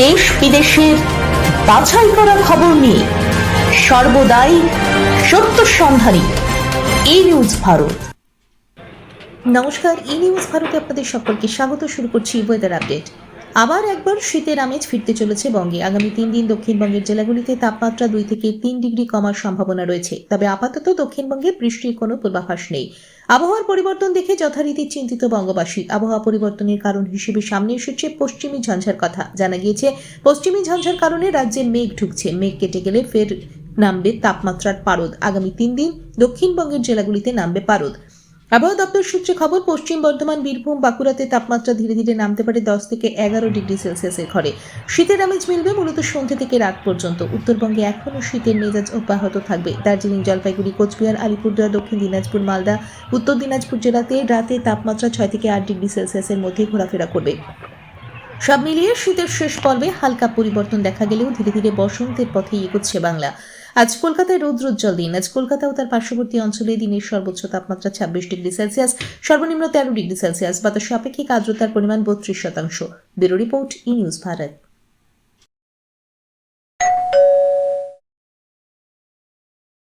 দেশ বিদেশের বাছাই করা খবর নিয়ে সর্বদাই সত্য সন্ধানী ই নিউজ ভারত। নমস্কার, ই নিউজ ভারতে আপনাদের সকলকে স্বাগত। শুরু করছি ওয়েদার আপডেট। আবার একবার শীতের আমেজ ফিরতে চলেছে বঙ্গে। আগামী 3 দিন দক্ষিণবঙ্গের জেলাগুলিতে তাপমাত্রা 2 থেকে 3 ডিগ্রি কমার সম্ভাবনা রয়েছে। তবে আপাতত দক্ষিণবঙ্গে বৃষ্টির কোনো পূর্বাভাস নেই। আবহাওয়ার পরিবর্তন দেখে যথারীতি চিন্তিত বঙ্গবাসী। আবহাওয়া পরিবর্তনের কারণ হিসেবে সামনে এসেছে পশ্চিমী ঝঞ্ঝার কথা। জানা গিয়েছে, পশ্চিমী ঝঞ্ঝার কারণে রাজ্যে মেঘ ঢুকছে। মেঘ কেটে গেলে ফের নামবে তাপমাত্রার পারদ। আগামী 3 দিন দক্ষিণবঙ্গের জেলাগুলিতে নামবে পারদ। আবহাওয়া দপ্তর সূত্রে খবর, পশ্চিম বর্ধমান, বীরভূম, বাঁকুড়াতে তাপমাত্রা ধীরে ধীরে নামতে পারে 10 থেকে 11 ডিগ্রি সেলসিয়াসের ঘরে। শীতের আমেজ মিলবে মূলত সন্ধ্যে থেকে রাত পর্যন্ত। উত্তরবঙ্গে এখনও শীতের মেজাজ অব্যাহত থাকবে। দার্জিলিং, জলপাইগুড়ি, কোচবিহার, আলিপুরদুয়ার, দক্ষিণ দিনাজপুর, মালদা, উত্তর দিনাজপুর জেলাতে রাতে তাপমাত্রা 6 থেকে 8 ডিগ্রি সেলসিয়াসের মধ্যে ঘোরাফেরা করবে। সব মিলিয়ে শীতের শেষ পর্বে হালকা পরিবর্তন দেখা গেলেও ধীরে ধীরে বসন্তের পথে এগোচ্ছে বাংলা। আজ কলকাতায় রৌদ্রোজ্জ্বল দিন। আজ কলকাতা ও তার পার্শ্ববর্তী অঞ্চলে দিনের সর্বোচ্চ তাপমাত্রা 26 ডিগ্রি সেলসিয়াস, সর্বনিম্ন 13 ডিগ্রি সেলসিয়াস। বাতাসে আপেক্ষিক আর্দ্রতার পরিমাণ 32%। ব্যুরো রিপোর্ট, ই নিউজ ভারত।